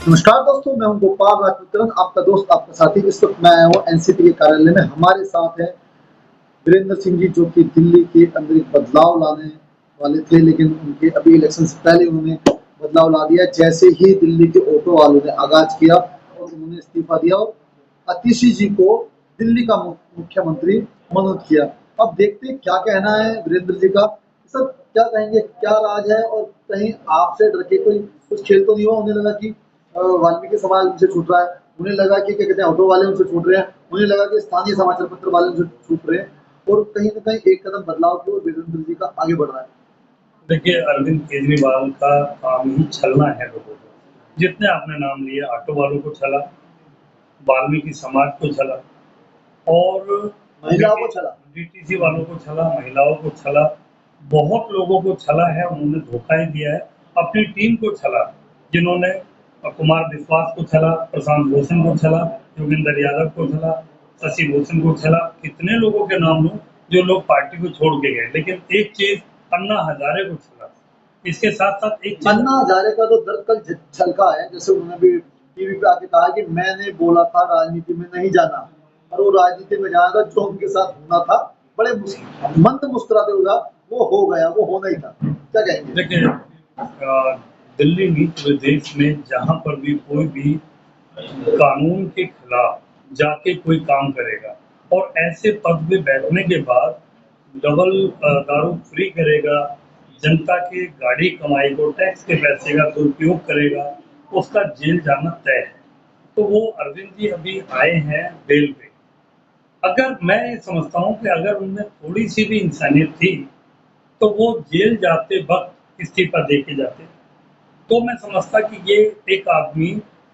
नमस्कार दोस्तों, मैं हूं गोपाल राजपुत्रन, आपका दोस्त, आपका साथी। इस वक्त मैं आया हूं एनसीपी के कार्यालय में। हमारे साथ है वीरेंद्र सिंह जी, जो कि दिल्ली के अंदर एक बदलाव लाने वाले थे, लेकिन उनके अभी इलेक्शन से पहले उन्होंने बदलाव ला दिया। जैसे ही दिल्ली के ऑटो वालों ने आगाज किया और उन्होंने इस्तीफा दिया और आतिशी जी को दिल्ली का मुख्यमंत्री मनोनीत किया। अब देखते हैं क्या कहना है वीरेंद्र जी का। सर, क्या कहेंगे, क्या राज है? और कहीं आपसे डर के कोई कुछ खेल तो नहीं हुआ? उन्हें लगा कि वाल्मीकि समाज उनसे छूट रहा है, उन्हें लगा कि क्या कहते हैं ऑटो वाले उनसे छूट रहे हैं, उन्हें लगा कि स्थानीय समाचार पत्र वाले उनसे छूट रहे हैं, और कहीं न कहीं एक कदम बदलाव की ओर वीरेंद्र जी का आगे बढ़ रहा है। देखिए, अरविंद केजरीवाल का काम ही छलना है लोगों को। जितने आपने नाम लिए, ऑटो वालों को छला, वाल्मीकि समाज को छला और महिलाओं को छला। डीटीसी वालों को छला, महिलाओं को छला, बहुत लोगों को छला है। उन्होंने धोखा ही दिया है। अपनी टीम को छला, जिन्होंने कुमार विश्वास को छला, प्रशांत भूषण को छला, योगेंद्र यादव को छला, शशि भूषण को छला। कितने लोगों के नाम लो जो लोग पार्टी को छोड़ के गए, लेकिन एक चीज, अन्ना हजारे को छला। इसके साथ साथ एक चीज, अन्ना हजारे का तो दर्द कल झलका है। जैसे उन्होंने भी टीवी पे आके कहा कि मैंने बोला था राजनीति में नहीं जाना, और वो राजनीति में जाना था, जो उनके साथ होना था। बड़े मंद मुस्कुराते हुए वो हो गया, वो होना ही था। क्या कहेंगे? देखिए, दिल्ली नहीं, पूरे देश में जहां पर भी कोई भी कानून के खिलाफ जाके कोई काम करेगा और ऐसे पद पे बैठने के बाद डबल दारू फ्री करेगा, जनता की गाड़ी कमाई को, टैक्स के पैसे का दुरुपयोग करेगा, उसका जेल जाना तय है। तो वो अरविंद जी अभी आए हैं बेल पे। अगर मैं ये समझता हूँ कि अगर उनमें थोड़ी सी भी इंसानियत थी तो वो जेल जाते वक्त इस्तीफा दे के जाते। तो मैं समझता कि ये एक आदमी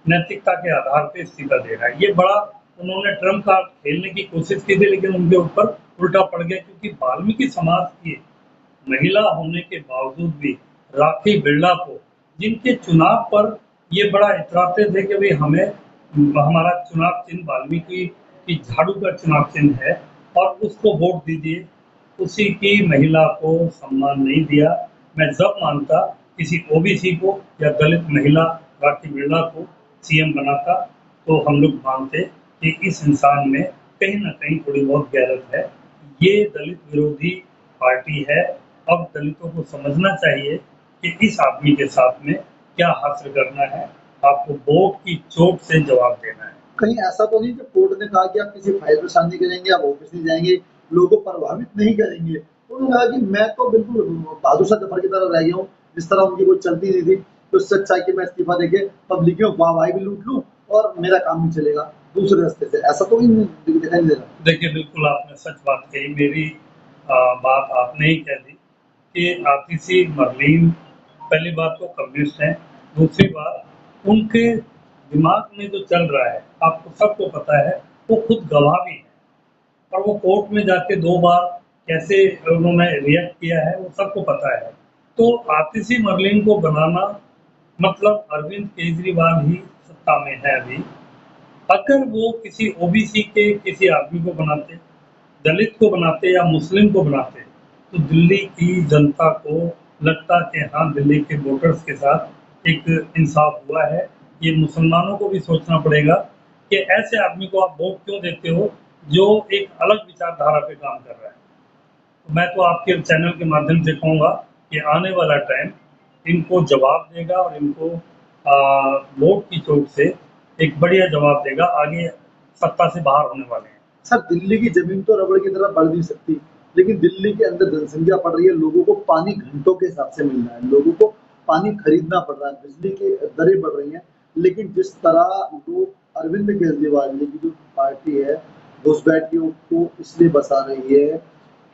नैतिकता के आधार पे इस्तीफा दे रहा है। ये बड़ा उन्होंने ट्रम्प कार्ड खेलने की कोशिश की थी, लेकिन उनके ऊपर उल्टा पड़ गया, क्योंकि वाल्मीकि समाज की महिला होने के बावजूद भी राखी बिरला को, जिनके चुनाव पर ये बड़ा इतराते थे कि भाई हमें हमारा चुनाव चिन्ह वाल्मीकि की झाड़ू का चुनाव चिन्ह है और उसको वोट दीजिए, उसी की महिला को सम्मान नहीं दिया। मैं जब मानता किसी ओबीसी को या दलित महिला राखी बिरला को सीएम बनाता, तो हम लोग मानते कि इस इंसान में कहीं न कहीं थोड़ी बहुत गैरत है। ये दलित विरोधी पार्टी है। अब दलितों को समझना चाहिए कि इस आदमी के साथ में क्या हासिल करना है। आपको वोट की चोट से जवाब देना है। कहीं ऐसा तो नहीं कि कोर्ट ने कहा कि आप किसी फाइल पर साइन नहीं करेंगे, आप ऑफिस नहीं जाएंगे, लोगों को प्रभावित नहीं करेंगे? तो उन्होंने कहा कि मैं तो बिल्कुल बहादुर शाह जफर की तरह रह गया हूँ, जिस तरह उनकी कोई चलती नहीं थी। तो इससे अच्छा है कि मैं इस्तीफा देके पब्लिक में वाहवाही भी लूट लूँ और मेरा काम भी चलेगा दूसरे रास्ते से। ऐसा तो दिखाई नहीं दे रहा। देखिए, बिल्कुल आपने सच बात कही। मेरी बात आपने ही कह दी कि आतिशी मरलीन पहली बात तो कम्युनिस्ट हैं, दूसरी बात उनके दिमाग में जो चल रहा है आपको सबको पता है, वो खुद गवाह भी हैं और वो कोर्ट में जाके 2 बार कैसे उन्होंने रिएक्ट किया है वो सबको पता है। तो आतिशी मरलीन को बनाना मतलब अरविंद केजरीवाल ही सत्ता में है अभी। अगर वो किसी ओबीसी के किसी आदमी को बनाते, दलित को बनाते या मुस्लिम को बनाते, तो दिल्ली की जनता को लगता कि हाँ, दिल्ली के वोटर्स के साथ एक इंसाफ हुआ है। ये मुसलमानों को भी सोचना पड़ेगा कि ऐसे आदमी को आप वोट क्यों देते हो जो एक अलग विचारधारा पे काम कर रहा है। तो मैं तो आपके चैनल के माध्यम से कहूँगा कि आने वाला टाइम इनको जवाब देगा और इनको वोट की चोट से एक बढ़िया जवाब देगा। आगे सत्ता से बाहर होने वाले हैं। सर, दिल्ली की जमीन तो रबड़ की तरह बढ़ नहीं सकती, लेकिन दिल्ली के अंदर जनसंख्या बढ़ रही है, लोगों को पानी घंटों के हिसाब से मिल रहा है, लोगों को पानी खरीदना पड़ रहा है, बिजली की दरें बढ़ रही हैं। लेकिन जिस तरह लोग अरविंद केजरीवाल जी की जो पार्टी है, घुसपैठियों को इसलिए बसा रही है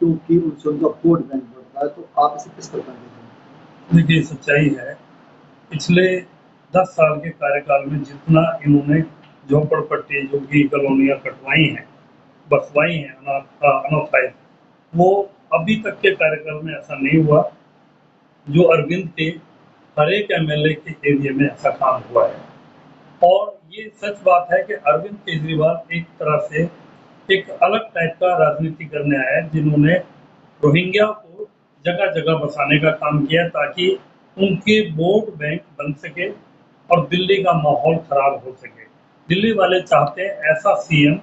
क्योंकि उनसे उनका वोट बैंक बढ़ रहा है। तो आप इसे किस प्रकार देखेंगे? देखिए, सच्चाई है, पिछले 10 साल के कार्यकाल में जितना इन्होंने झोपड़पट्टी, झुग्गी कॉलोनियाँ कटवाई हैं, बसवाई हैं, अनऑथराइज्ड, वो अभी तक के कार्यकाल में ऐसा नहीं हुआ जो अरविंद के हर एक एमएलए के एरिया में ऐसा काम हुआ है। और ये सच बात है कि अरविंद केजरीवाल एक तरह से एक अलग टाइप का राजनीति करने आया है, जिन्होंने रोहिंग्या को जगह-जगह बसाने का काम किया ताकि उनके वोट बैंक बन सके और दिल्ली का माहौल खराब हो सके। दिल्ली वाले चाहते हैं ऐसा सीएम,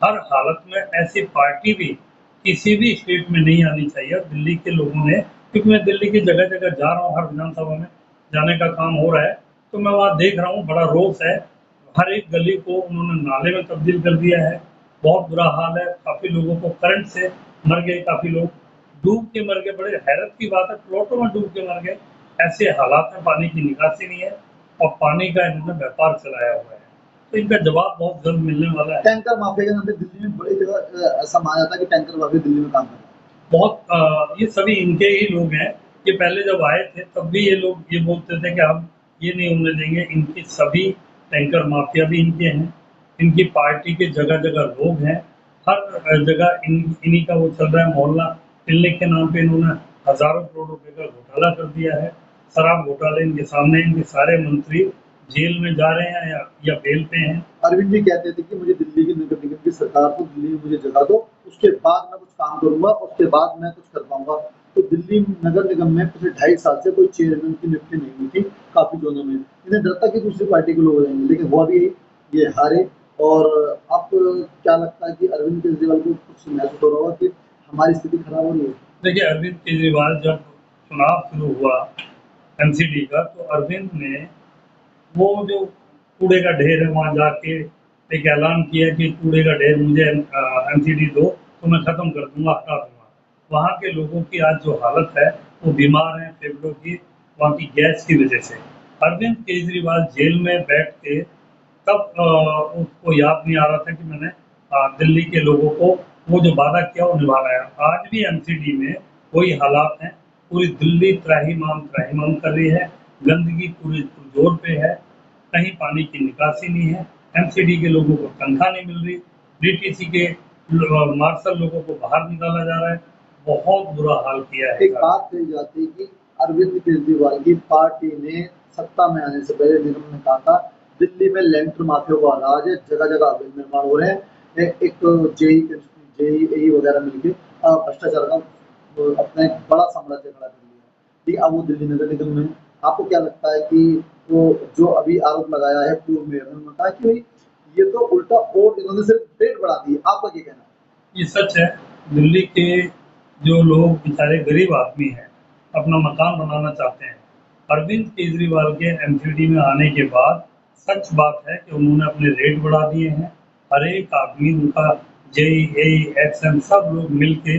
हर हालत में ऐसी पार्टी भी किसी भी स्टेट में नहीं आनी चाहिए। और दिल्ली के लोगों ने, क्योंकि मैं दिल्ली की जगह-जगह जा रहा हूँ, हर विधानसभा में जाने का काम हो रहा है, तो मैं वहाँ देख रहा हूँ बड़ा रोष है। हर एक गली को उन्होंने नाले में तब्दील कर दिया है। बहुत बुरा हाल है, काफ़ी लोगों को करंट से मर गए, काफ़ी लोग डूब के मर गए। बड़े हैरत की बात है, प्लॉटों में डूब के मर गए। ऐसे हालात में पानी की निकासी नहीं है और पानी का इन्होंने व्यापार चलाया हुआ है। तो इनका जवाब बहुत जल्द मिलने वाला है। टैंकर माफिया के नाम पे दिल्ली में बड़ी जगह ऐसा माना जाता है कि टैंकर माफिया दिल्ली में काम कर रहा है। बहुत ये सभी इनके ही लोग हैं। ये पहले जब आए थे तब भी ये लोग ये बोलते थे कि हम ये नहीं होने देंगे। इनके सभी टैंकर माफिया भी इनके हैं। इनकी पार्टी के जगह-जगह लोग हैं। हर जगह इन्हीं का वो चल रहा है मोहल्ला क्लिनिक के नाम पे इन्होंने हज़ारों करोड़ रुपए का घोटाला कर दिया है। शराब घोटाले इनके सामने, इनके सारे मंत्री जेल में जा रहे हैं या बेल पे हैं। अरविंद जी कहते थे कि मुझे दिल्ली की नगर निगम की सरकार को दिल्ली में मुझे जगह दो, उसके बाद मैं कुछ काम करूंगा, उसके बाद मैं कुछ कर पाऊंगा। तो दिल्ली नगर निगम में पिछले 2.5 साल से कोई चेयरमैन की नियुक्ति नहीं हुई थी काफी जोनों में। इन्हें डर था कि दूसरी पार्टी के लोग हो जाएंगे, लेकिन हुआ भी यही, ये हारे। और अब क्या लगता है कि अरविंद केजरीवाल को कुछ महसूस हो रहा होगा कि हमारी स्थिति खराब हो रही है? देखिए, अरविंद केजरीवाल जब चुनाव शुरू हुआ एमसीडी का, तो अरविंद ने वो जो कूड़े का ढेर है वहाँ जाके एक ऐलान किया कि कूड़े का ढेर मुझे एमसीडी दो तो मैं ख़त्म कर दूंगा, हटा दूंगा। वहाँ के लोगों की आज जो हालत है, वो बीमार हैं फेफड़ों की, वहाँ की गैस की वजह से। अरविंद केजरीवाल जेल में बैठ के तब उसको याद नहीं आ रहा था कि मैंने दिल्ली के लोगों को वो जो वादा किया वो निभाना है। आज भी एमसीडी में वही हालात हैं। पूरी दिल्ली त्राहिमाम कर रही है। गंदगी पूरे जोर पे है। कहीं पानी की निकासी नहीं है। एमसीडी के लोगों को तनख्वाह नहीं मिल रही। डीटीसी के मार्शल लोगों को बाहर निकाला जा रहा है। बहुत बुरा हाल किया है। एक बात कही जाती है कि अरविंद केजरीवाल की पार्टी ने सत्ता में आने से पहले निगम ने कहा था दिल्ली में लेंटर माफिया का राज है, जगह जगह अवैध निर्माण हो रहे हैं। एक जेई वगैरह मिलके भ्रष्टाचार का अपना एक बड़ा साम्राज्य खड़ा कर लिया। ठीक, अब वो दिल्ली नगर निगम में। आपको क्या लगता है कि वो जो अभी आरोप लगाया है पूर्व मेयर ने, उन्होंने कहा कि भाई ये तो उल्टा और इन्होंने सिर्फ रेट बढ़ा दी है, आपका क्या कहना है? ये सच है। दिल्ली के जो लोग बेचारे गरीब आदमी हैं, अपना मकान बनाना चाहते हैं। अरविंद केजरीवाल के एमसीडी में आने के बाद सच बात है कि उन्होंने अपने रेट बढ़ा दिए हैं। हर एक आदमी उनका जेई, एई, एक्सएम सब लोग मिल के,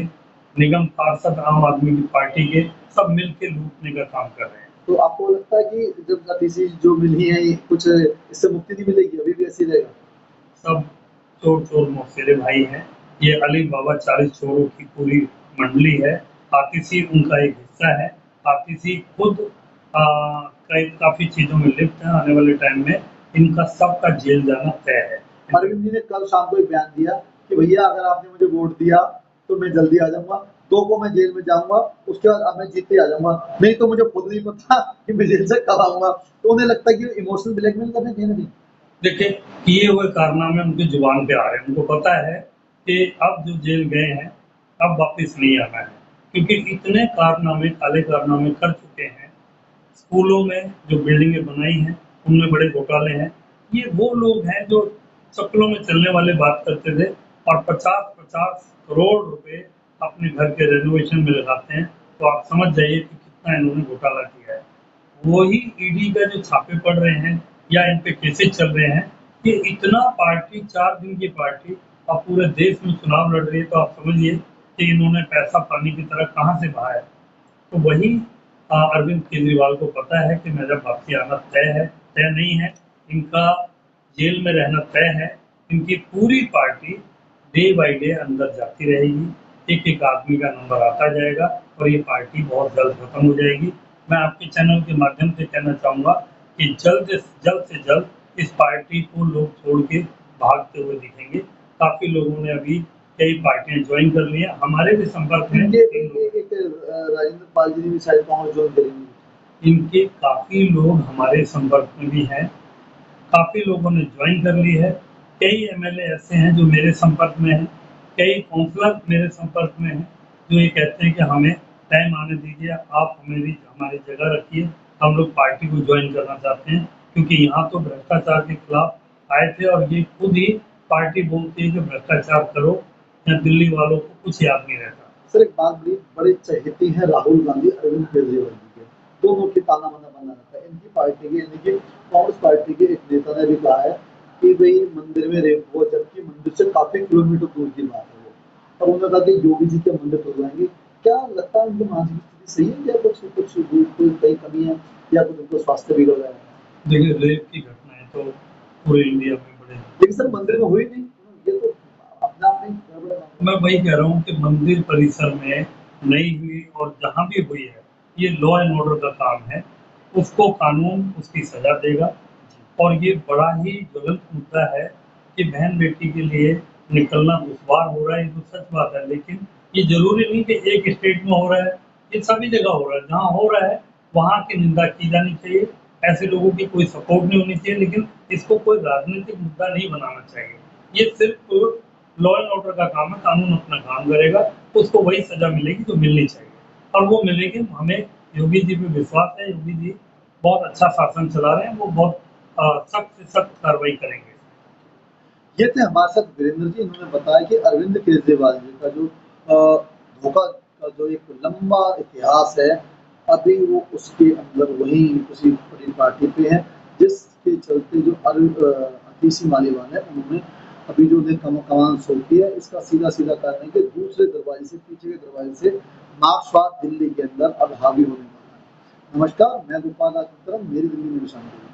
निगम पार्षद आम आदमी की पार्टी के सब मिल के लूटने का काम कर रहे हैं। तो आपको लगता है कि जब नतीजे जो मिली है ये कुछ इससे मुक्ति नहीं मिलेगी, अभी भी ऐसे ही रहेगा? सब चोर-चोर मौसेरे भाई हैं। ये अली बाबा 40 चोरों की पूरी मंडली है। आतिशी उनका एक हिस्सा है। आतिशी खुद कई काफ़ी चीज़ों में लिप्त है। आने वाले टाइम में इनका सबका जेल जाना तय है। अरविंद जी ने कल शाम को एक बयान दिया कि भैया अगर आपने मुझे वोट दिया तो मैं जल्दी आ जाऊंगा, 2 को मैं जेल में जाऊंगा, उसके बाद अब मैं जीत के आ जाऊंगा, नहीं तो मुझे खुद नहीं पता कि मैं जेल से कब आऊंगा। तो उन्हें लगता है कि इमोशनल ब्लैकमेल कर रहे हैं कहीं ना कहीं। देखिए, किए हुए कारनामे उनकी जुबान पे आ रहे हैं। उनको पता है कि अब जो जेल गए हैं, अब वापस नहीं आना है। क्योंकि इतने कारनामे, काले कारनामे कर चुके हैं। स्कूलों में जो बिल्डिंगें बनाई हैं, उनमें बड़े घोटाले हैं। ये वो लोग हैं जो चप्पलों में चलने वाले बात करते थे और 50-50 करोड़ रुपए अपने घर के रेनोवेशन में लगाते हैं। तो आप समझ जाइए कि कितना इन्होंने घोटाला किया है। वही ईडी का जो छापे पड़ रहे हैं या इन पे केसेस चल रहे हैं, ये इतना पार्टी 4 दिन की पार्टी और पूरे देश में चुनाव लड़ रही है, तो आप समझिए कि इन्होंने पैसा पानी की तरह कहाँ से बहाया। तो वही अरविंद केजरीवाल को पता है कि मेरा वापसी आना तय है, तय नहीं है, इनका जेल में रहना तय है। इनकी पूरी पार्टी डे बाय डे अंदर जाती रहेगी। एक-एक आदमी का नंबर आता जाएगा और ये पार्टी बहुत जल्द खत्म हो जाएगी। मैं आपके चैनल के माध्यम से कहना चाहूँगा कि जल्द से जल्द इस पार्टी को लोग छोड़ के भागते हुए दिखेंगे। काफ़ी लोगों ने अभी कई पार्टियाँ ज्वाइन कर ली हैं। हमारे भी संपर्क में इनके 3 इनके लोग, एक राजेंद्र पाल जी ने भी शायद कांग्रेस ज्वाइन करेंगे। इनके काफ़ी लोग हमारे संपर्क में भी हैं। काफ़ी लोगों ने ज्वाइन कर ली है। कई एमएलए ऐसे हैं जो मेरे संपर्क में हैं। कई काउंसलर मेरे संपर्क में हैं, जो ये कहते हैं कि हमें टाइम आने दीजिए, आप हमें भी हमारी जगह रखिए, हम लोग पार्टी को ज्वाइन करना चाहते हैं। क्योंकि यहाँ तो भ्रष्टाचार के खिलाफ आए थे और ये खुद ही पार्टी बोलती है कि भ्रष्टाचार करो, या दिल्ली वालों को कुछ याद नहीं रहता। सर एक बात बड़ी बड़े चहेते हैं राहुल गांधी अरविंद केजरीवाल जी के, दोनों की ताना बाना बना रहता है। इनकी पार्टी के यानी कि कांग्रेस पार्टी के एक नेता ने भी कहा है कि भाई मंदिर में रेप हुआ, जबकि मंदिर से काफी किलोमीटर दूर की बात है वो। और उन्होंने कहा कि योगी जी के मंदिर तोड़वाएंगे। क्या लगता है उनकी मानसिक स्थिति सही है, या कुछ कुछ कोई कई कमी है, या कुछ उनको स्वास्थ्य बिगड़ रहा है? देखिए, रेप की घटनाएं तो पूरे इंडिया में बड़े, लेकिन सर मंदिर में हुई नहीं, ये तो अपने आप में गड़बड़ है। मैं वही कह रहा हूँ कि मंदिर परिसर में नहीं हुई, और जहाँ भी हुई है ये लॉ एंड ऑर्डर का काम है, उसको कानून उसकी सजा देगा। और ये बड़ा ही ज्वलंत मुद्दा है कि बहन बेटी के लिए निकलना दुश्वार हो रहा है, ये तो सच बात है। लेकिन ये जरूरी नहीं कि एक स्टेट में हो रहा है, ये सभी जगह हो रहा है। जहाँ हो रहा है वहाँ की निंदा की जानी चाहिए, ऐसे लोगों की कोई सपोर्ट नहीं होनी चाहिए, लेकिन इसको कोई राजनीतिक मुद्दा नहीं बनाना चाहिए। ये सिर्फ लॉ एंड ऑर्डर का काम है, कानून अपना काम करेगा, उसको वही सजा मिलेगी जो मिलनी चाहिए, और वो मिलेगी। हमें योगी जी पे विश्वास है, योगी जी बहुत अच्छा शासन चला रहे हैं, वो बहुत सख्त से सख्त कार्रवाई करेंगे। ये थे हमारे साथ वीरेंद्र जी। इन्होंने बताया कि अरविंद केजरीवाल जी का जो धोखा का जो एक लंबा इतिहास है, अभी वो उसके अंदर वही उसी बड़ी पार्टी पे है, जिसके चलते जो अतीशी मालीवाल है उन्होंने अभी जो उन्हें कमान सौंपी है, इसका सीधा सीधा कारण है कि दूसरे दरवाजे से, पीछे के दरवाजे से मार्क्सवाद दिल्ली के अंदर अब हावी होने वाला है। नमस्कार, मैं गोपाल राजपुत्रम, मेरी दिल्ली में शामिल।